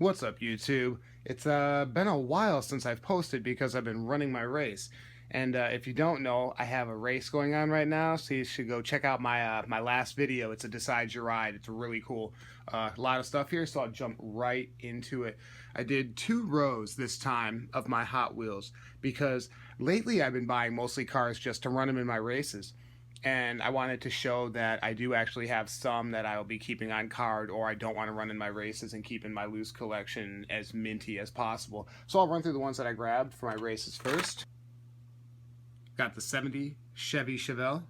What's up, YouTube? It's been a while since I've posted because I've been running my race. And if you don't know, I have a race going on right now, so you should go check out my last video. It's a Decide Your Ride. It's really cool. A lot of stuff here, so I'll jump right into it. I did 2 rows this time of my Hot Wheels because lately I've been buying mostly cars just to run them in my races. And I wanted to show that I do actually have some that I'll be keeping on card, or I don't want to run in my races and keep in my loose collection as minty as possible. So I'll run through the ones that I grabbed for my races first. Got the 70 Chevy Chevelle.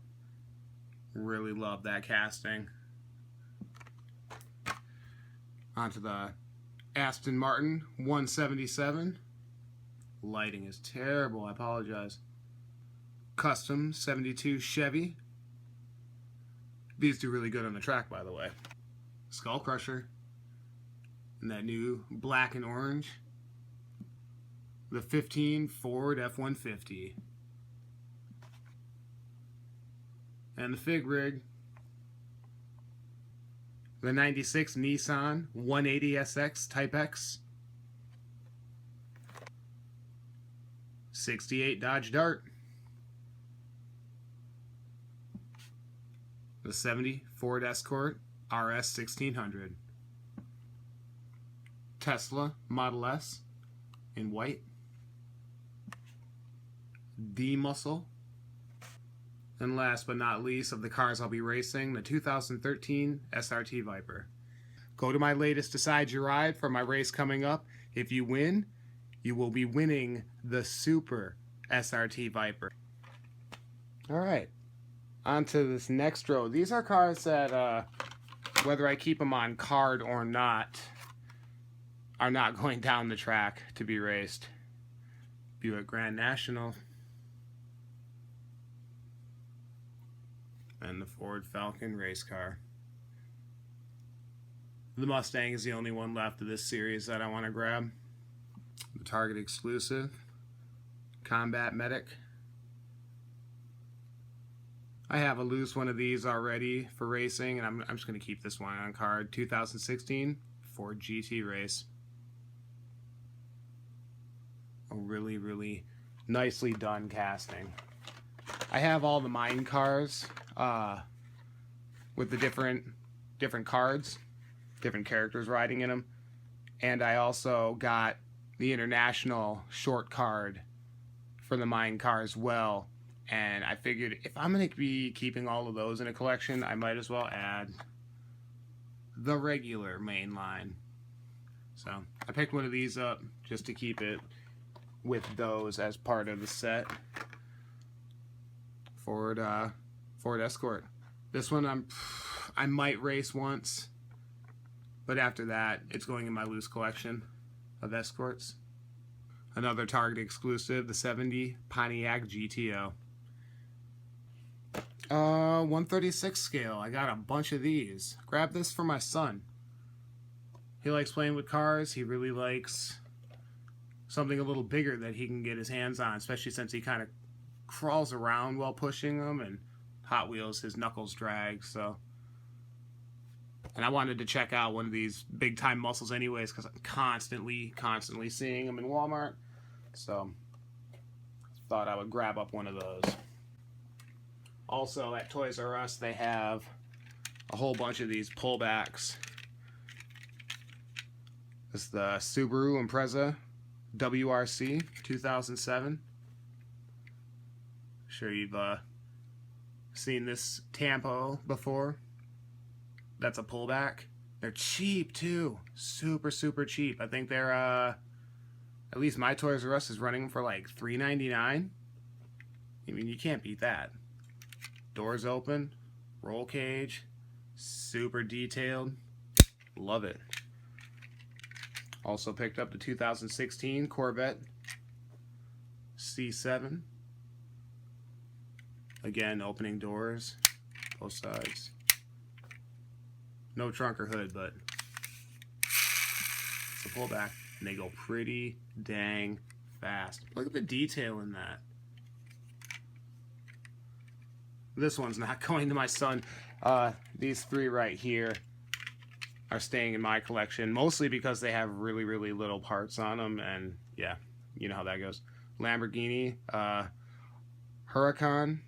Really love that casting. Onto the Aston Martin 177. Lighting is terrible, I apologize. Custom 72 Chevy. These do really good on the track, by the way. Skull Crusher. And that new black and orange. The 15 Ford F-150. And the Fig Rig. The 96 Nissan 180SX Type X. 68 Dodge Dart. The 70 Ford Escort RS 1600. Tesla Model S in white. D-Muscle. And last but not least of the cars I'll be racing, the 2013 SRT Viper. Go to my latest Decide Your Ride for my race coming up. If you win, you will be winning the Super SRT Viper. Alright. On to this next row. These are cars that, whether I keep them on card or not, are not going down the track to be raced. Buick Grand National. And the Ford Falcon race car. The Mustang is the only one left of this series that I want to grab. The Target exclusive. Combat Medic. I have a loose one of these already for racing, and I'm just going to keep this one on card. 2016 Ford GT Race. A really, really nicely done casting. I have all the mine cars with the different cards, different characters riding in them, and I also got the international short card for the mine car as well. And I figured if I'm going to be keeping all of those in a collection, I might as well add the regular main line. So I picked one of these up just to keep it with those as part of the set. Ford Escort. This one I might race once, but after that it's going in my loose collection of Escorts. Another Target exclusive, the 70 Pontiac GTO. 136 scale. I got a bunch of these. Grab this for my son. He likes playing with cars. He really likes something a little bigger that he can get his hands on, especially since he kind of crawls around while pushing them, and Hot Wheels, his knuckles drag, so. And I wanted to check out one of these big time muscles anyways, because I'm constantly seeing them in Walmart. So thought I would grab up one of those. Also, at Toys R Us, they have a whole bunch of these pullbacks. This is the Subaru Impreza WRC 2007. Sure you've seen this Tampo before. That's a pullback. They're cheap too. Super cheap. I think they're at least my Toys R Us is running for like $3.99. I mean, you can't beat that. Doors open, roll cage, super detailed. Love it. Also picked up the 2016 Corvette C7. Again, opening doors, both sides. No trunk or hood, but it's a pullback. And they go pretty dang fast. Look at the detail in that. This one's not going to my son. These 3 right here are staying in my collection, mostly because they have really, really little parts on them, and yeah, you know how that goes. Lamborghini, Huracan,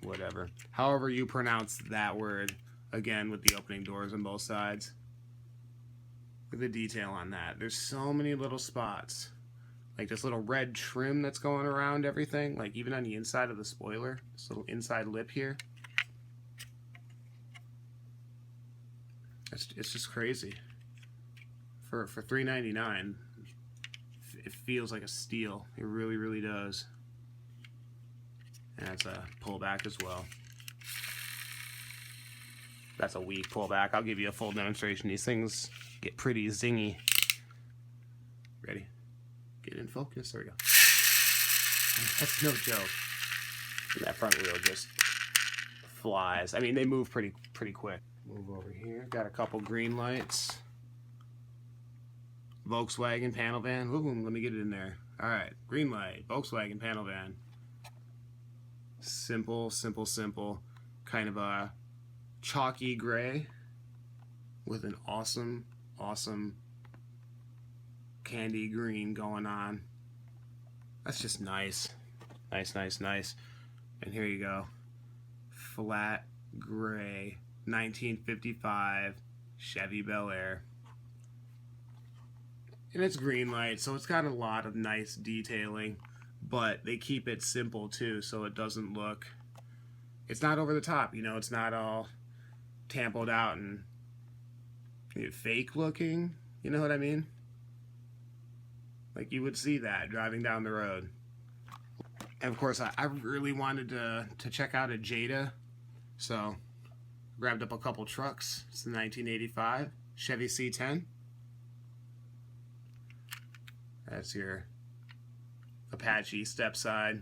whatever. However you pronounce that word, again, with the opening doors on both sides. Look at the detail on that. There's so many little spots. Like this little red trim that's going around everything, like even on the inside of the spoiler, this little inside lip here. It's just crazy. For $3.99, it feels like a steal. It really, really does. And that's a pullback as well. That's a weak pullback. I'll give you a full demonstration. These things get pretty zingy. Ready? Get in focus. There we go. That's no joke. And that front wheel just flies. I mean, they move pretty quick. Move over here. Got a couple green lights. Volkswagen panel van. Ooh, let me get it in there. All right, green light. Volkswagen panel van. Simple, simple, simple. Kind of a chalky gray with an awesome, awesome candy green going on. That's just nice. Nice, nice, nice. And here you go. Flat gray 1955 Chevy Bel Air. And it's green light, so it's got a lot of nice detailing, but they keep it simple too, so it doesn't look, it's not over the top, you know, it's not all tampoed out and fake looking, you know what I mean? Like you would see that driving down the road. And of course, I really wanted to check out a Jada, so grabbed up a couple trucks. It's the 1985 Chevy C10. That's your Apache step side.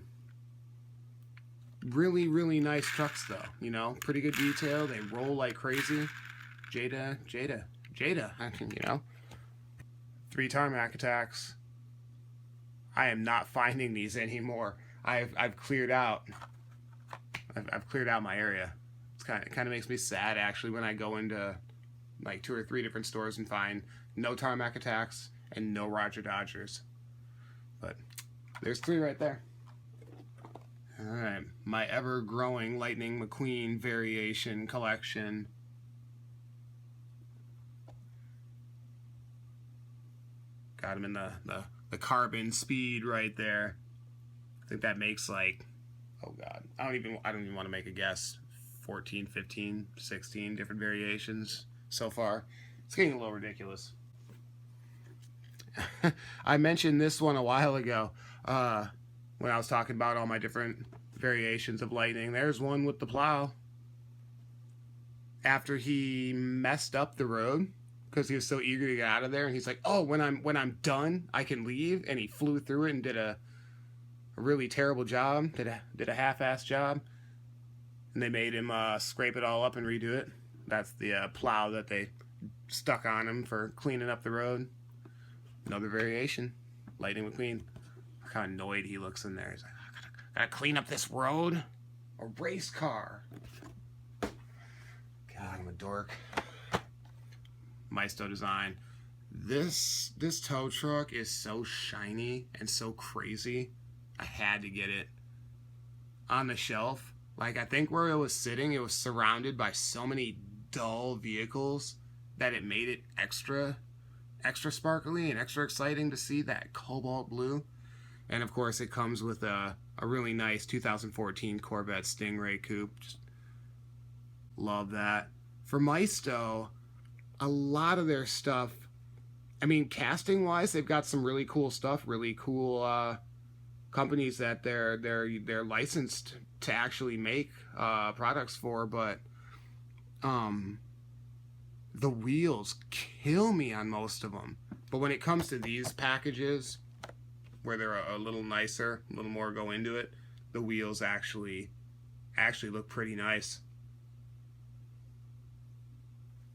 Really, really nice trucks though, you know, pretty good detail. They roll like crazy. Jada, you know. 3 tarmac attacks. I am not finding these anymore. I've cleared out. I've cleared out my area. It kind of makes me sad actually when I go into like 2 or 3 different stores and find no tarmac attacks and no Roger Dodgers. But there's 3 right there. Alright, my ever-growing Lightning McQueen variation collection. Got him in the carbon speed right there. I think that makes like, oh god, I don't even want to make a guess. 14, 15, 16 different variations so far. It's getting a little ridiculous. I mentioned this one a while ago when I was talking about all my different variations of Lightning. There's one with the plow. After he messed up the road because he was so eager to get out of there, and he's like, "Oh, when I'm done, I can leave." And he flew through it and did a really terrible job. Did a half-ass job, and they made him scrape it all up and redo it. That's the plow that they stuck on him for cleaning up the road. Another variation, Lightning McQueen. Look how annoyed he looks in there. He's like, I gotta clean up this road. A race car. God, I'm a dork. Maisto design. This tow truck is so shiny and so crazy. I had to get it on the shelf. Like, I think where it was sitting, it was surrounded by so many dull vehicles that it made it extra sparkly and extra exciting to see that cobalt blue. And of course it comes with a really nice 2014 Corvette Stingray coupe. Just love that. For Maisto, a lot of their stuff, I mean, casting wise, they've got some really cool stuff, really cool companies that they're licensed to actually make products for, but the wheels kill me on most of them. But when it comes to these packages, where they're a little nicer, a little more go into it, the wheels actually look pretty nice.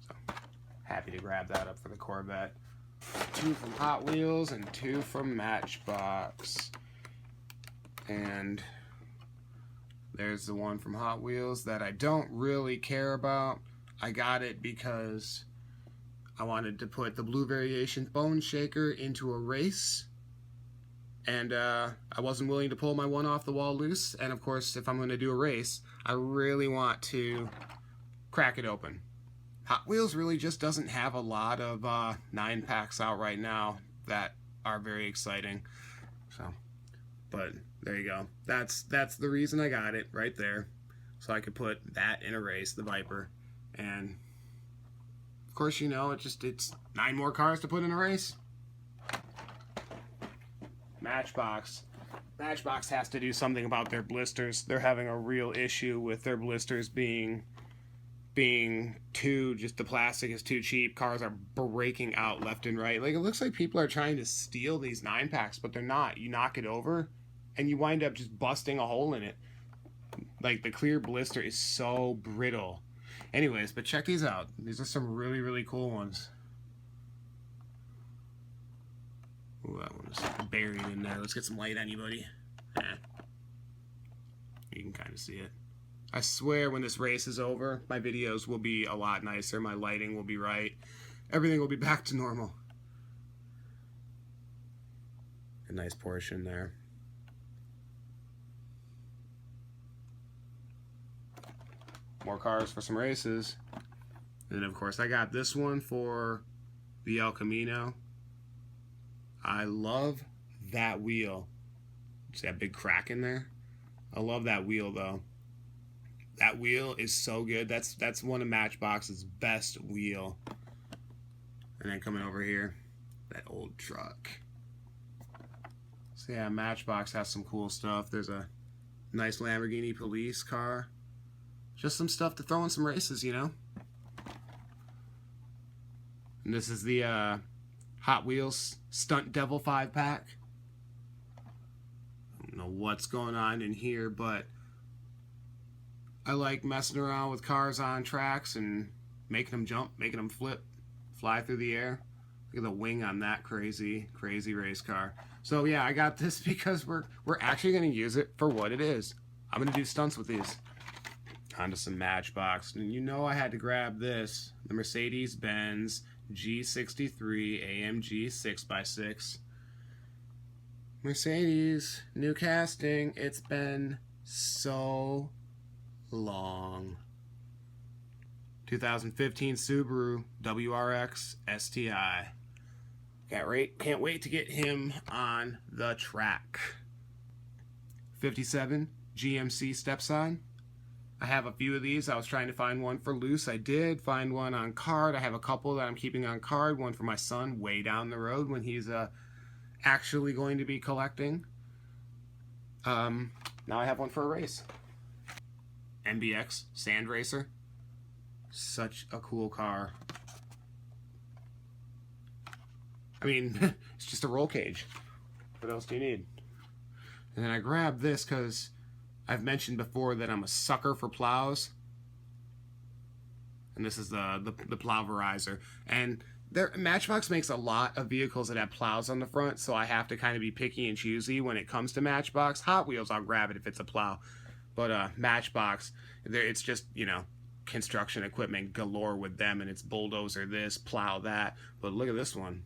So, happy to grab that up for the Corvette. 2 from Hot Wheels and 2 from Matchbox. And there's the one from Hot Wheels that I don't really care about. I got it because I wanted to put the Blue Variation Bone Shaker into a race, and I wasn't willing to pull my one off the wall loose. And of course, if I'm going to do a race, I really want to crack it open. Hot Wheels really just doesn't have a lot of 9-packs out right now that are very exciting. So, but there you go. That's the reason I got it right there, so I could put that in a race, the Viper. And of course, you know, it's 9 more cars to put in a race. Matchbox has to do something about their blisters. They're having a real issue with their blisters being too, just the plastic is too cheap. Cars are breaking out left and right. Like, it looks like people are trying to steal these 9-packs, but they're not. You knock it over and you wind up just busting a hole in it. Like, the clear blister is so brittle. Anyways, but check these out. These are some really, really cool ones. Ooh, that one is buried in there. Let's get some light on you, buddy. You can kind of see it. I swear when this race is over, my videos will be a lot nicer. My lighting will be right. Everything will be back to normal. A nice portion there. More cars for some races. And of course, I got this one for the El Camino. I love that wheel. See that big crack in there? I love that wheel though. That wheel is so good. That's one of Matchbox's best wheel. And then coming over here, that old truck. So yeah, Matchbox has some cool stuff. There's a nice Lamborghini police car. Just some stuff to throw in some races, you know? And this is the Hot Wheels Stunt Devil 5-pack. I don't know what's going on in here, but I like messing around with cars on tracks and making them jump, making them flip, fly through the air. Look at the wing on that crazy, crazy race car. So yeah, I got this because we're actually going to use it for what it is. I'm going to do stunts with these. Onto some Matchbox. And you know I had to grab this. The Mercedes-Benz G63 AMG 6x6. Mercedes, new casting. It's been so long. 2015 Subaru WRX STI. Can't wait to get him on the track. 57 GMC Stepson. I have a few of these. I was trying to find one for loose. I did find one on card. I have a couple that I'm keeping on card. One for my son way down the road when he's actually going to be collecting. Now I have one for a race. MBX Sand Racer. Such a cool car. I mean, it's just a roll cage. What else do you need? And then I grabbed this because I've mentioned before that I'm a sucker for plows. And this is the Plowverizer. And Matchbox makes a lot of vehicles that have plows on the front, so I have to kind of be picky and choosy when it comes to Matchbox. Hot Wheels, I'll grab it if it's a plow. But Matchbox, it's just, you know, construction equipment galore with them, and it's bulldozer this, plow that. But look at this one.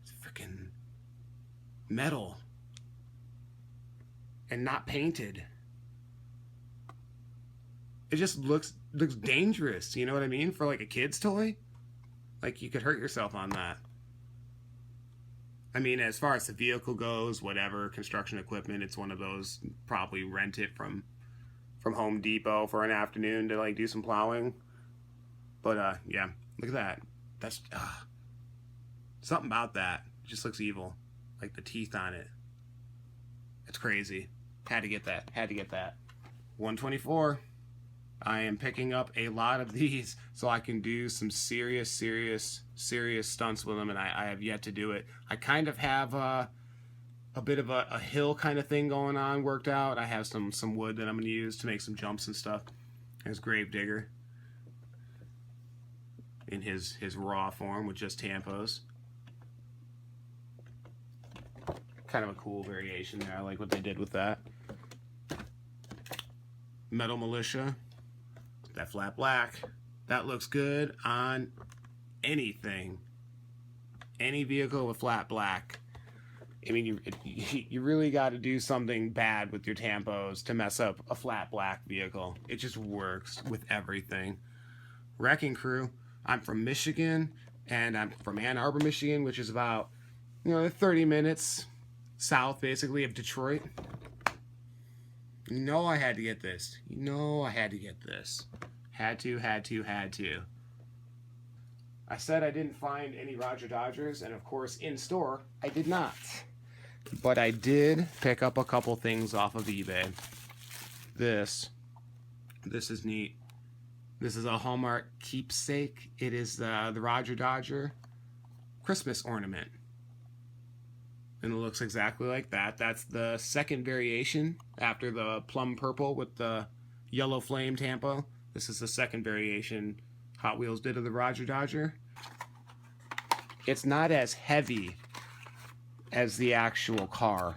It's freaking metal. And not painted. It just looks dangerous, you know what I mean? For like a kid's toy. Like you could hurt yourself on that. I mean, as far as the vehicle goes, whatever, construction equipment, it's one of those, probably rent it from Home Depot for an afternoon to like do some plowing. But yeah, look at that. That's something about that. It just looks evil. Like the teeth on it. It's crazy. Had to get that. 124. I am picking up a lot of these so I can do some serious stunts with them, and I have yet to do it. I kind of have a bit of a hill kind of thing going on worked out. I have some wood that I'm going to use to make some jumps and stuff. There's Gravedigger in his raw form with just tampos. Kind of a cool variation there. I like what they did with that. Metal Militia, that flat black. That looks good on anything. Any vehicle with flat black. I mean, you really got to do something bad with your tampos to mess up a flat black vehicle. It just works with everything. Wrecking Crew. I'm from Michigan, and I'm from Ann Arbor, Michigan, which is about 30 minutes south, basically, of Detroit. I had to get this. I had to get this. Had to. I said I didn't find any Roger Dodgers, and of course, in store, I did not. But I did pick up a couple things off of eBay. This is neat. This is a Hallmark keepsake. It is the Roger Dodger Christmas ornament. And it looks exactly like that. That's the second variation after the plum purple with the yellow flame tampo. This is the second variation Hot Wheels did of the Roger Dodger. It's not as heavy as the actual car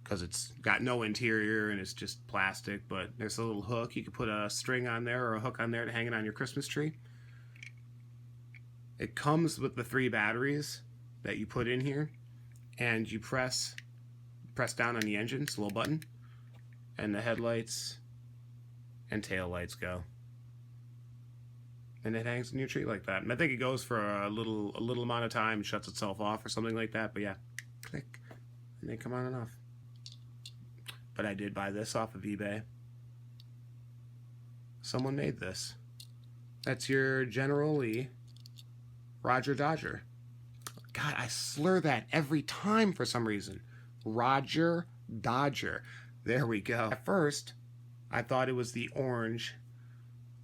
because it's got no interior and it's just plastic, but there's a little hook. You could put a string on there or a hook on there to hang it on your Christmas tree. It comes with the 3 batteries that you put in here, and you press down on the engine. It's a little button, and the headlights and tail lights go, and it hangs in your tree like that. And I think it goes for a little amount of time, shuts itself off or something like that. But yeah, click, and they come on and off. But I did buy this off of eBay. Someone made this. That's your General Lee Roger Dodger. God, I slur that every time for some reason. Roger Dodger. There we go. At first, I thought it was the orange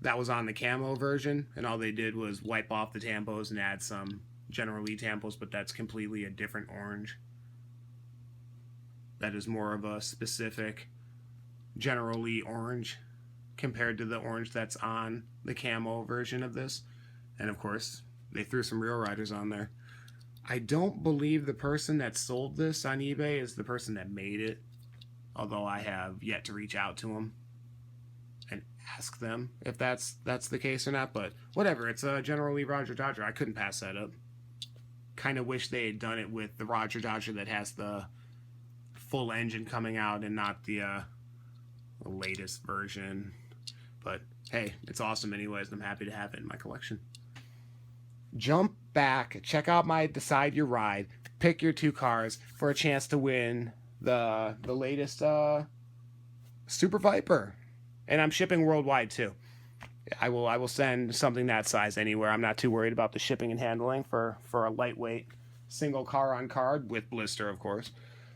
that was on the camo version, and all they did was wipe off the tampos and add some General Lee tampos, but that's completely a different orange. That is more of a specific General Lee orange compared to the orange that's on the camo version of this. And of course, they threw some Real Riders on there. I don't believe the person that sold this on eBay is the person that made it, although I have yet to reach out to them and ask them if that's the case or not. But whatever, it's a General Lee Roger Dodger. I couldn't pass that up. Kind of wish they had done it with the Roger Dodger that has the full engine coming out and not the latest version. But hey, it's awesome anyways, and I'm happy to have it in my collection. Jump back, check out my Decide Your Ride, pick your 2 cars for a chance to win the latest Super Viper. And I'm shipping worldwide too. I will send something that size anywhere. I'm not too worried about the shipping and handling for a lightweight single car on card with blister, of course.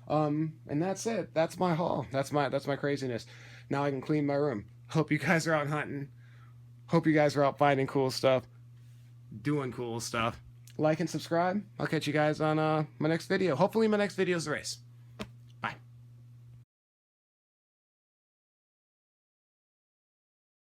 And that's it. That's my haul. That's my craziness. Now I can clean my room. Hope you guys are out hunting. Hope you guys are out finding cool stuff, doing cool stuff. Like and subscribe. I'll catch you guys on my next video. Hopefully my next video is a race.